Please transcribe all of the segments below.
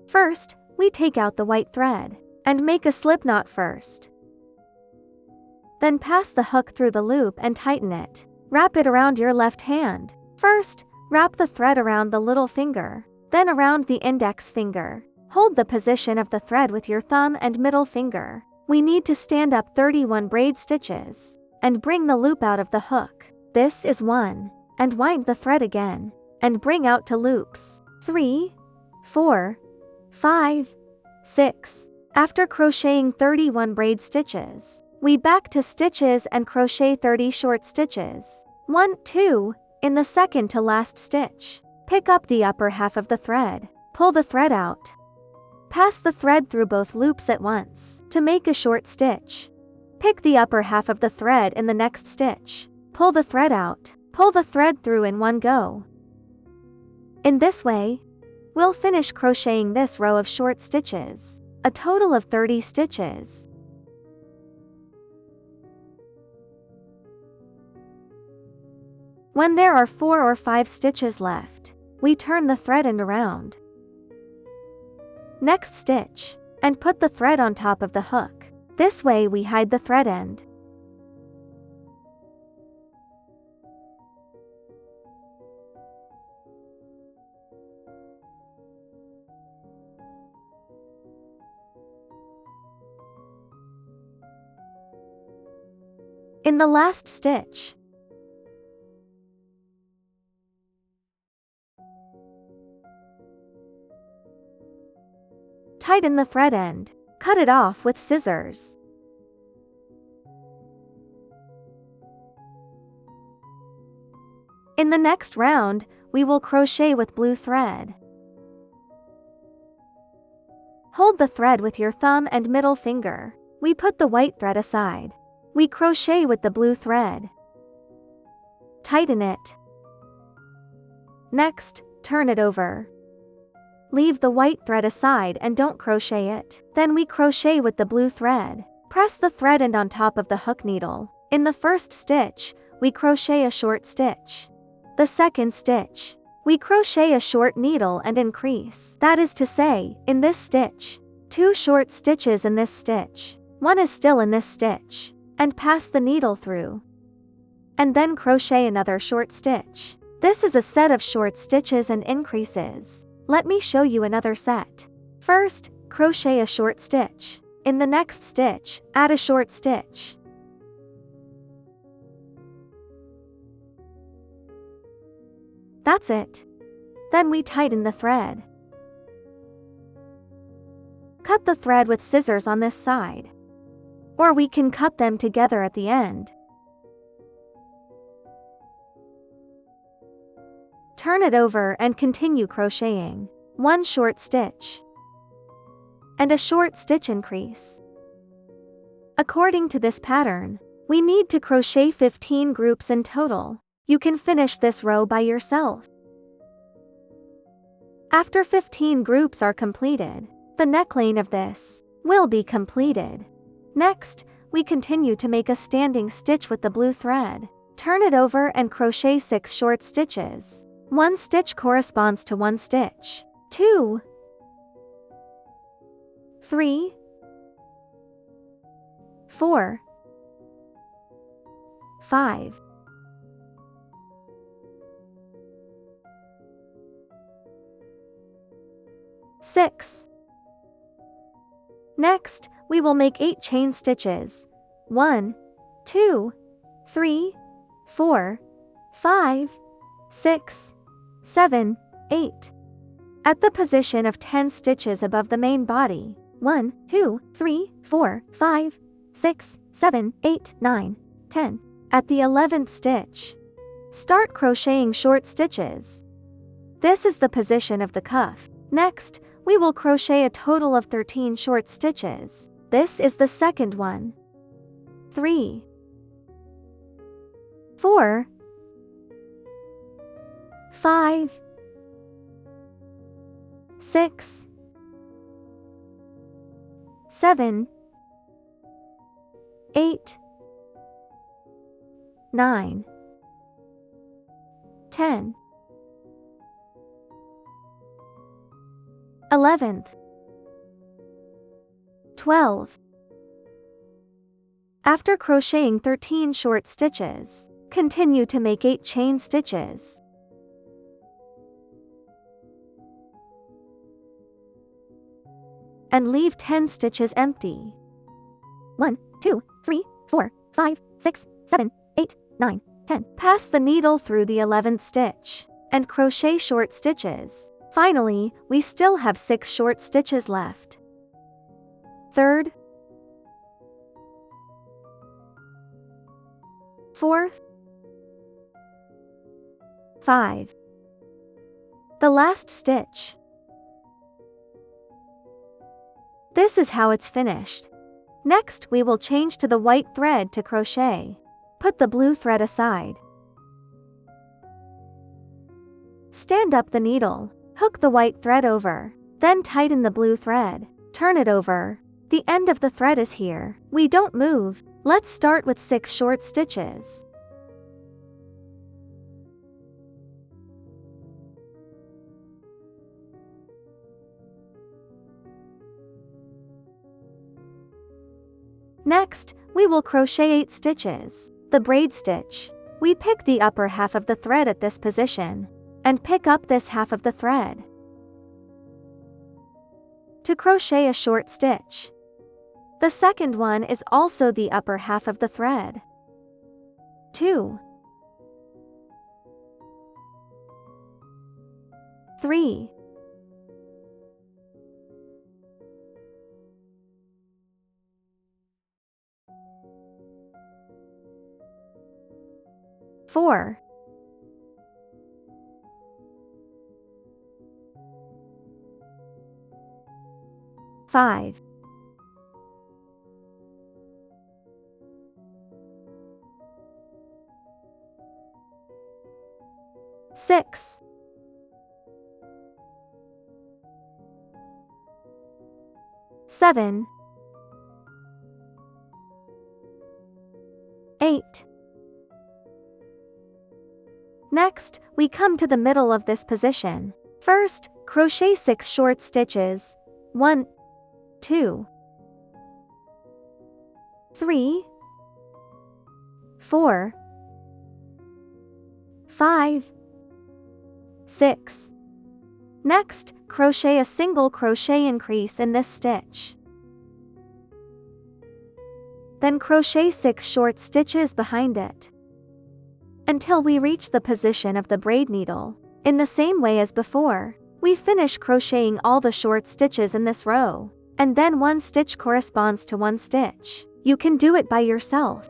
First, we take out the white thread and make a slip knot first. Then pass the hook through the loop and tighten it. Wrap it around your left hand. First, wrap the thread around the little finger, then around the index finger. Hold the position of the thread with your thumb and middle finger. We need to stand up 31 braid stitches and bring the loop out of the hook. This is 1. And wind the thread again and bring out to loops 3, 4, 5, 6. After crocheting 31 braid stitches, we back to stitches and crochet 30 short stitches. 1, 2, in the second to last stitch. Pick up the upper half of the thread. Pull the thread out. Pass the thread through both loops at once to make a short stitch. Pick the upper half of the thread in the next stitch. Pull the thread out. Pull the thread through in one go. In this way, we'll finish crocheting this row of short stitches, a total of 30 stitches. When there are 4 or 5 stitches left, we turn the thread end around. Next stitch, and put the thread on top of the hook. This way we hide the thread end. In the last stitch, tighten the thread end. Cut it off with scissors. In the next round, we will crochet with blue thread. Hold the thread with your thumb and middle finger. We put the white thread aside. We crochet with the blue thread. Tighten it. Next, turn it over. Leave the white thread aside and don't crochet it. Then we crochet with the blue thread. Press the thread end on top of the hook needle. In the first stitch, we crochet a short stitch. The second stitch, we crochet a short needle and increase. That is to say, in this stitch, 2 short stitches in this stitch. 1 is still in this stitch. And pass the needle through. And then crochet another short stitch. This is a set of short stitches and increases. Let me show you another set. First, crochet a short stitch. In the next stitch, add a short stitch. That's it. Then we tighten the thread. Cut the thread with scissors on this side. Or we can cut them together at the end. Turn it over and continue crocheting. 1 short stitch. And a short stitch increase. According to this pattern, we need to crochet 15 groups in total. You can finish this row by yourself. After 15 groups are completed, the neckline of this will be completed. Next, we continue to make a standing stitch with the blue thread. Turn it over and crochet 6 short stitches. 1 stitch corresponds to 1 stitch. 2, 3, 4, 5, 6. Next, we will make 8 chain stitches. 1, 2, 3, 4, 5, 6, 7, 8. At the position of 10 stitches above the main body. 1, 2, 3, 4, 5, 6, 7, 8, 9, 10. At the 11th stitch, start crocheting short stitches. This is the position of the cuff. Next, we will crochet a total of 13 short stitches. This is the second one. 3, 4, 5, 6, 7, 8, 9, 10. 11th. 12. After crocheting 13 short stitches, continue to make 8 chain stitches. And leave 10 stitches empty. 1, 2, 3, 4, 5, 6, 7, 8, 9, 10. Pass the needle through the 11th stitch and crochet short stitches. Finally, we still have 6 short stitches left. 3rd, 4th, 5. The last stitch. This is how it's finished. Next, we will change to the white thread to crochet. Put the blue thread aside. Stand up the needle. Hook the white thread over. Then tighten the blue thread. Turn it over. The end of the thread is here. We don't move. Let's start with 6 short stitches. Next, we will crochet 8 stitches. The braid stitch. We pick the upper half of the thread at this position and pick up this half of the thread. To crochet a short stitch. The second one is also the upper half of the thread. 2, 3, 4, 5, 6, 7, 8. Next, we come to the middle of this position. First, crochet 6 short stitches. 1, 2, 3, 4, 5, 6. Next, crochet a single crochet increase in this stitch. Then crochet 6 short stitches behind it until we reach the position of the braid needle. In the same way as before, we finish crocheting all the short stitches in this row, and then 1 stitch corresponds to 1 stitch. You can do it by yourself.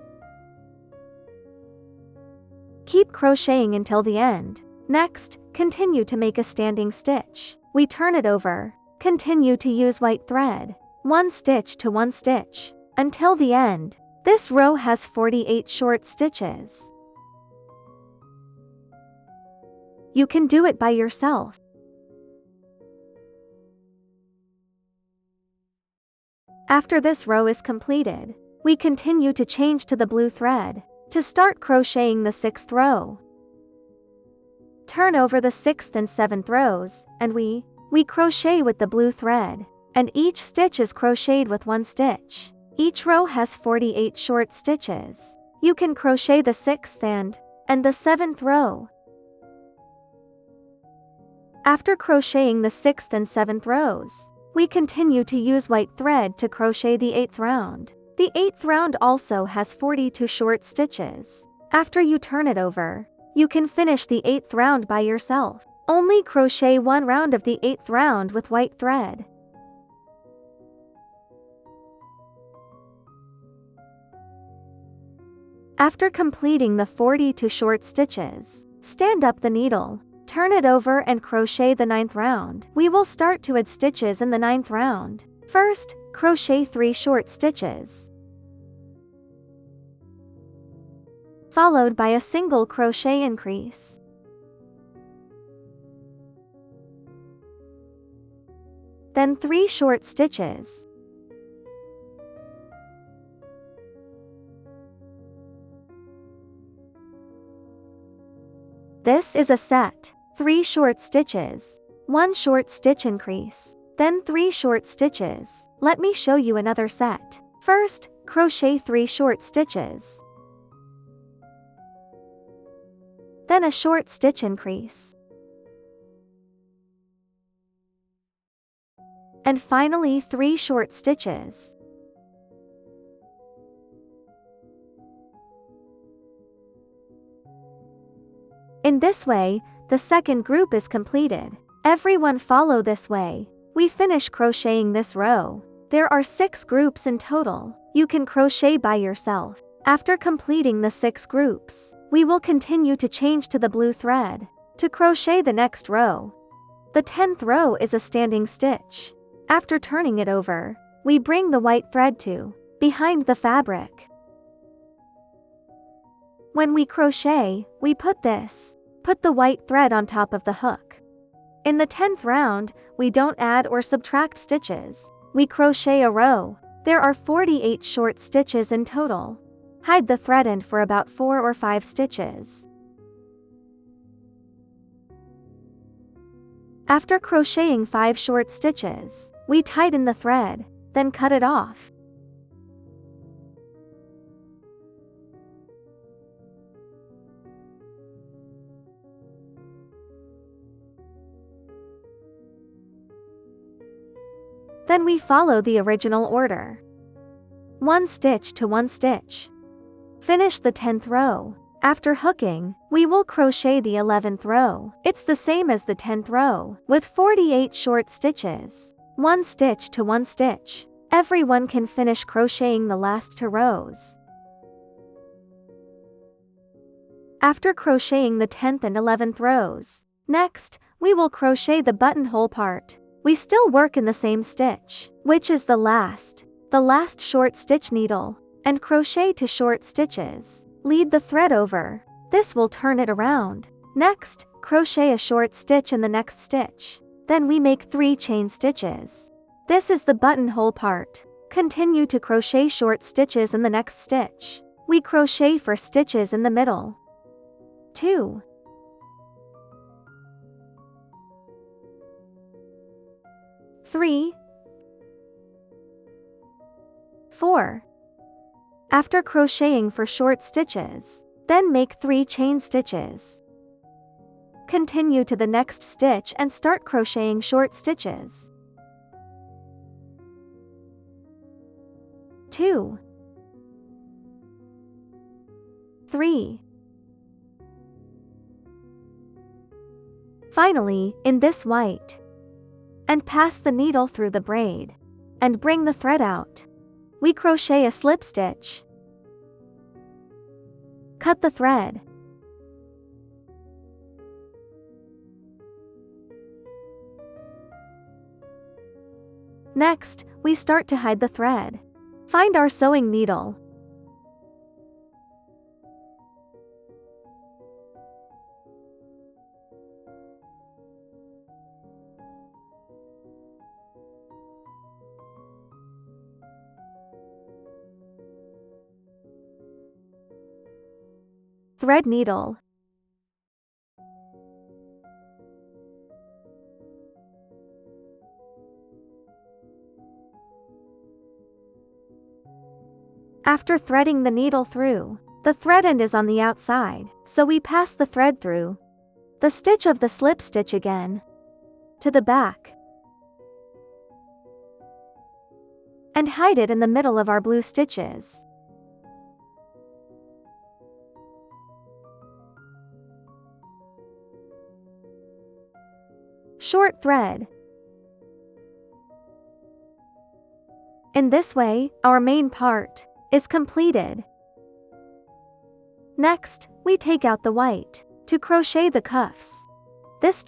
Keep crocheting until the end. Next, continue to make a standing stitch. We turn it over. Continue to use white thread. 1 stitch to 1 stitch until the end. This row has 48 short stitches. You can do it by yourself. After this row is completed, we continue to change to the blue thread to start crocheting the 6th row. Turn over the 6th and 7th rows, and we crochet with the blue thread, and each stitch is crocheted with 1 stitch. Each row has 48 short stitches. You can crochet the 6th and the 7th row. After crocheting the 6th and 7th rows, we continue to use white thread to crochet the 8th round. The 8th round also has 42 short stitches. After you turn it over, you can finish the 8th round by yourself. Only crochet 1 round of the 8th round with white thread. After completing the 42 short stitches, stand up the needle. Turn it over and crochet the 9th round. We will start to add stitches in the 9th round. First, crochet 3 short stitches, followed by a single crochet increase. Then 3 short stitches. This is a set. 3 short stitches, 1 short stitch increase, then 3 short stitches. Let me show you another set. First, crochet 3 short stitches. Then a short stitch increase. And finally 3 short stitches. In this way, the second group is completed. Everyone follow this way. We finish crocheting this row. There are 6 groups in total. You can crochet by yourself. After completing the 6 groups, we will continue to change to the blue thread to crochet the next row. The 10th row is a standing stitch. After turning it over, we bring the white thread to behind the fabric. When we crochet, we put the white thread on top of the hook. In the 10th round, we don't add or subtract stitches. We crochet a row. There are 48 short stitches in total. Hide the thread end for about 4 or 5 stitches. After crocheting 5 short stitches, we tighten the thread, then cut it off. Then we follow the original order. 1 stitch to 1 stitch. Finish the 10th row. After hooking, we will crochet the 11th row. It's the same as the 10th row, with 48 short stitches. 1 stitch to 1 stitch. Everyone can finish crocheting the last 2 rows. After crocheting the 10th and 11th rows, next, we will crochet the buttonhole part. We still work in the same stitch, which is the last short stitch needle, and crochet 2 short stitches. Lead the thread over. This will turn it around. Next, crochet a short stitch in the next stitch. Then we make 3 chain stitches. This is the buttonhole part. Continue to crochet short stitches in the next stitch. We crochet 4 stitches in the middle. 2, 3, 4. After crocheting 4 short stitches, then make 3 chain stitches. Continue to the next stitch and start crocheting short stitches. 2, 3. Finally, in this white, and pass the needle through the braid, and bring the thread out. We crochet a slip stitch. Cut the thread. Next, we start to hide the thread. Find our sewing needle. Thread needle. After threading the needle through, the thread end is on the outside, so we pass the thread through the stitch of the slip stitch again to the back and hide it in the middle of our blue stitches. Short thread. In this way, our main part is completed. Next, we take out the white to crochet the cuffs. This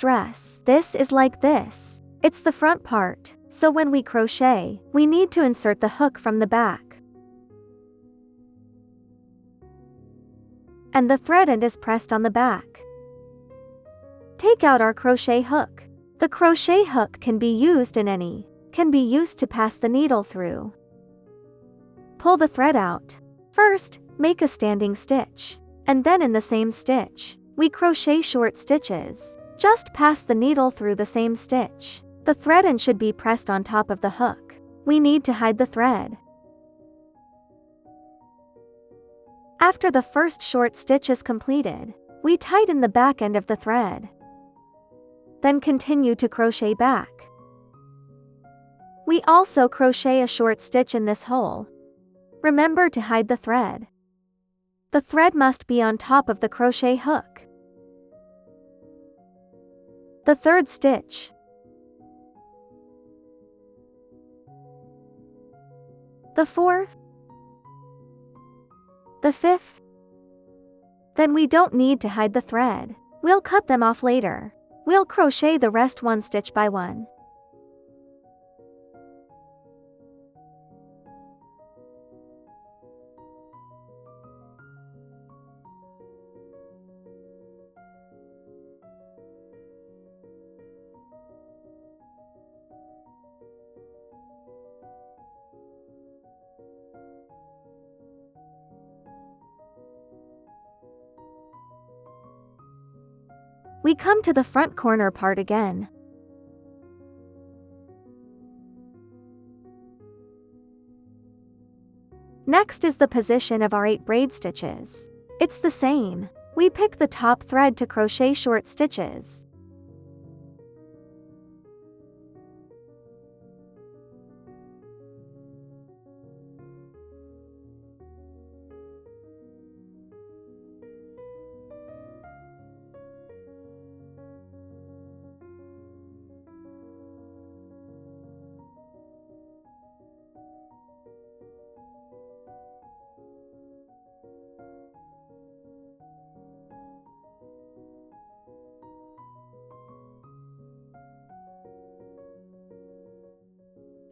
is like this. It's the front part, so when we crochet, we need to insert the hook from the back. And the thread end is pressed on the back. Take out our crochet hook. The crochet hook can be used to pass the needle through. Pull the thread out. First, make a standing stitch, and then in the same stitch, we crochet short stitches. Just pass the needle through the same stitch. The thread end should be pressed on top of the hook. We need to hide the thread. After the first short stitch is completed, we tighten the back end of the thread. Then continue to crochet back. We also crochet a short stitch in this hole. Remember to hide the thread. The thread must be on top of the crochet hook. The third stitch. The fourth. The fifth. Then we don't need to hide the thread. We'll cut them off later. We'll crochet the rest one stitch by one. We come to the front corner part again. Next is the position of our 8 braid stitches. It's the same. We pick the top thread to crochet short stitches.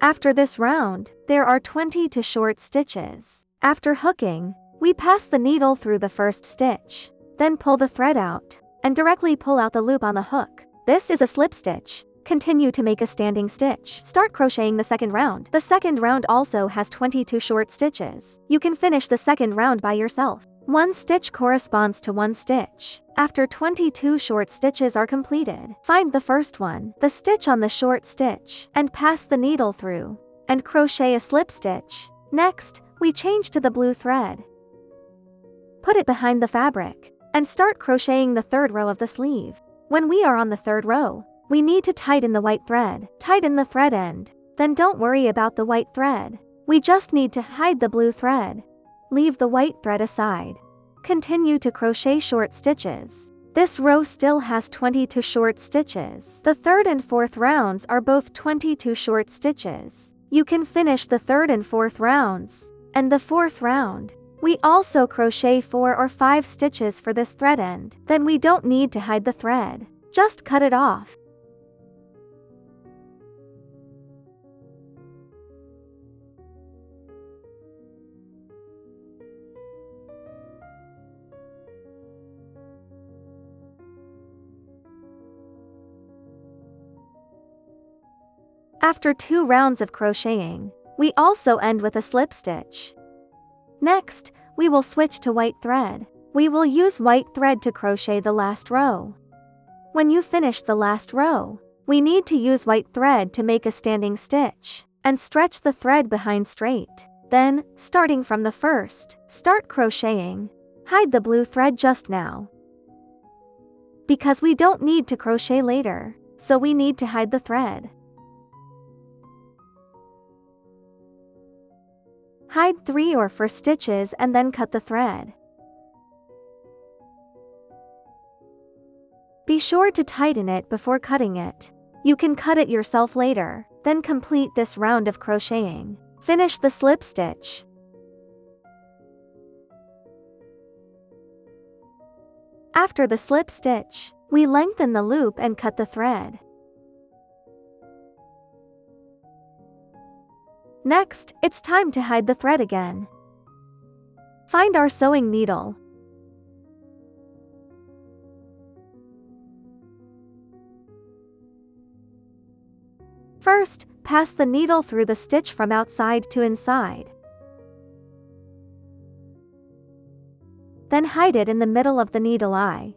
After this round, there are 22 short stitches. After hooking, we pass the needle through the first stitch. Then pull the thread out, and directly pull out the loop on the hook. This is a slip stitch. Continue to make a standing stitch. Start crocheting the second round. The second round also has 22 short stitches. You can finish the second round by yourself. One stitch corresponds to one stitch. After 22 short stitches are completed, find the first one, the stitch on the short stitch, and pass the needle through, and crochet a slip stitch. Next, we change to the blue thread. Put it behind the fabric, and start crocheting the third row of the sleeve. When we are on the third row, we need to tighten the white thread. Tighten the thread end. Then don't worry about the white thread. We just need to hide the blue thread. Leave the white thread aside. Continue to crochet short stitches. This row still has 22 short stitches. The third and fourth rounds are both 22 short stitches. You can finish the third and fourth rounds, and the fourth round. We also crochet 4 or 5 stitches for this thread end. Then we don't need to hide the thread. Just cut it off. After 2 rounds of crocheting, we also end with a slip stitch. Next, we will switch to white thread. We will use white thread to crochet the last row. When you finish the last row, we need to use white thread to make a standing stitch, and stretch the thread behind straight. Then, starting from the first, start crocheting. Hide the blue thread just now, because we don't need to crochet later, so we need to hide the thread. Hide 3 or 4 stitches and then cut the thread. Be sure to tighten it before cutting it. You can cut it yourself later. Then complete this round of crocheting. Finish the slip stitch. After the slip stitch, we lengthen the loop and cut the thread. Next, it's time to hide the thread again. Find our sewing needle. First, pass the needle through the stitch from outside to inside. Then hide it in the middle of the needle eye.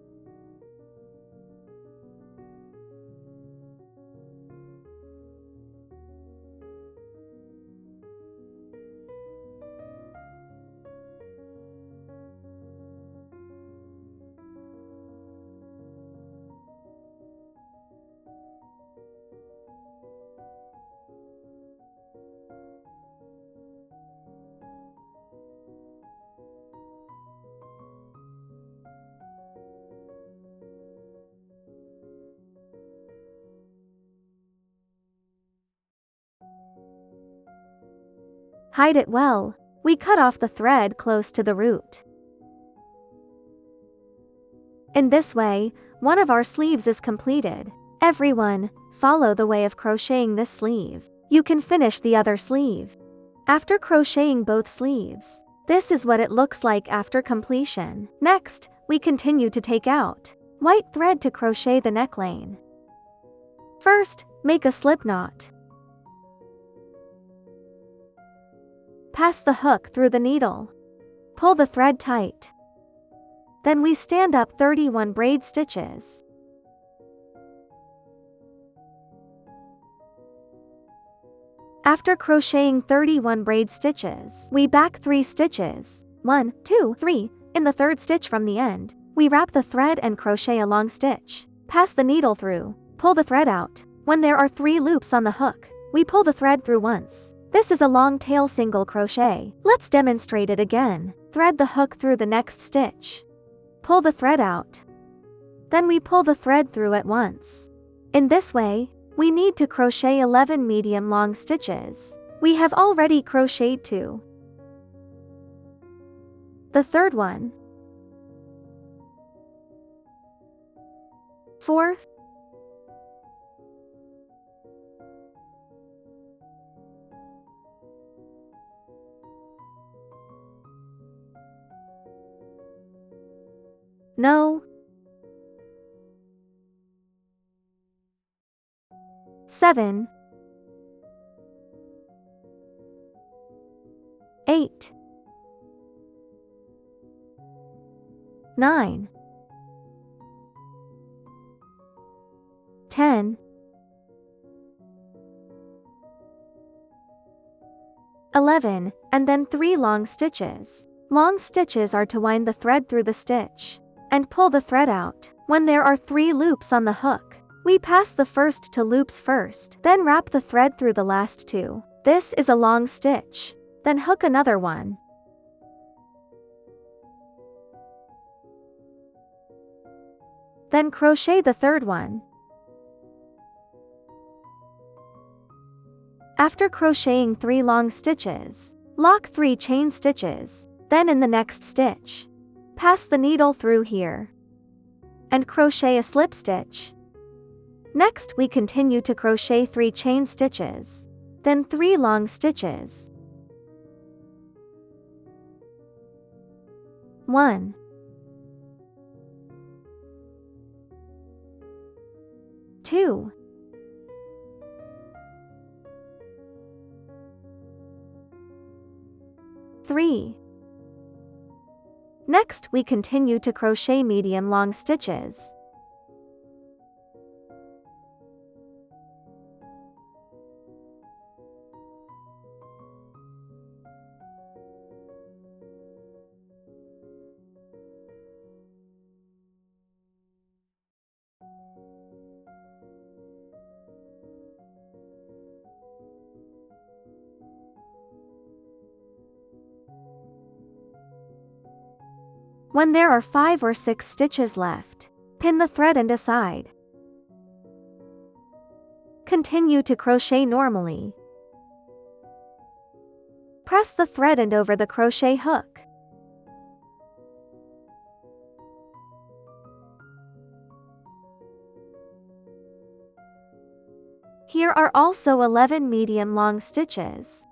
Hide it well. We cut off the thread close to the root. In this way, one of our sleeves is completed. Everyone, follow the way of crocheting this sleeve. You can finish the other sleeve. After crocheting both sleeves, this is what it looks like after completion. Next, we continue to take out white thread to crochet the neckline. First, make a slip knot. Pass the hook through the needle. Pull the thread tight. Then we stand up 31 braid stitches. After crocheting 31 braid stitches, we back 3 stitches, 1, 2, 3, in the third stitch from the end. We wrap the thread and crochet a long stitch. Pass the needle through, pull the thread out. When there are 3 loops on the hook, we pull the thread through once. This is a long tail single crochet. Let's demonstrate it again. Thread the hook through the next stitch. Pull the thread out. Then we pull the thread through at once. In this way, we need to crochet 11 medium long stitches. We have already crocheted 2. The third one. Fourth. No. 7. 8. 9. 10. 11, and then 3 long stitches. Long stitches are to wind the thread through the stitch and pull the thread out. When there are 3 loops on the hook, we pass the first 2 loops first, then wrap the thread through the last 2. This is a long stitch. Then hook another one. Then crochet the third one. After crocheting 3 long stitches, lock 3 chain stitches. Then in the next stitch, pass the needle through here and crochet a slip stitch. Next we continue to crochet 3 chain stitches, then 3 long stitches. 1. 2. 3. Next we continue to crochet medium long stitches. When there are 5 or 6 stitches left, pin the thread end aside. Continue to crochet normally. Press the thread end over the crochet hook. Here are also 11 medium long stitches.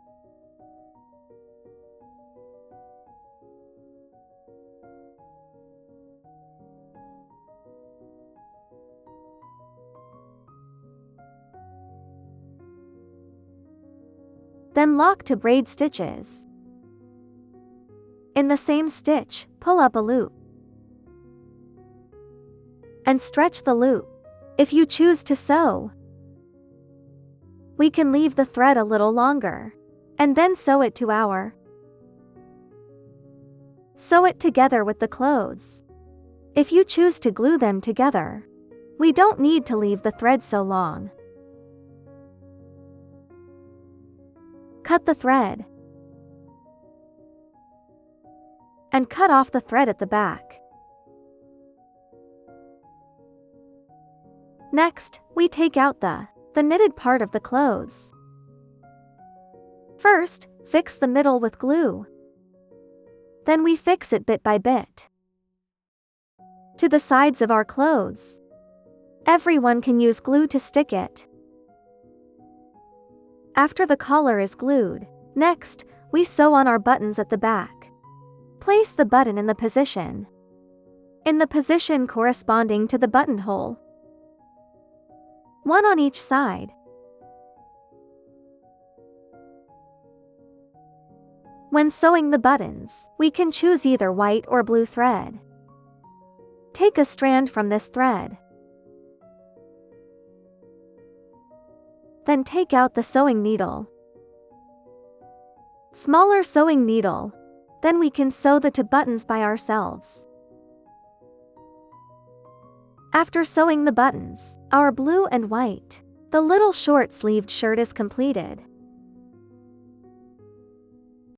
Then lock to braid stitches. In the same stitch, pull up a loop and stretch the loop. If you choose to sew, we can leave the thread a little longer and then sew it to our. Sew it together with the clothes. If you choose to glue them together, we don't need to leave the thread so long. Cut the thread and cut off the thread at the back. Next, we take out the knitted part of the clothes. First, fix the middle with glue. Then we fix it bit by bit to the sides of our clothes. Everyone can use glue to stick it. After the collar is glued, next, we sew on our buttons at the back. Place the button in the position corresponding to the buttonhole, one on each side. When sewing the buttons, we can choose either white or blue thread. Take a strand from this thread. Then take out the sewing needle. Smaller sewing needle. Then we can sew the two buttons by ourselves. After sewing the buttons, our blue and white, the little short-sleeved shirt is completed.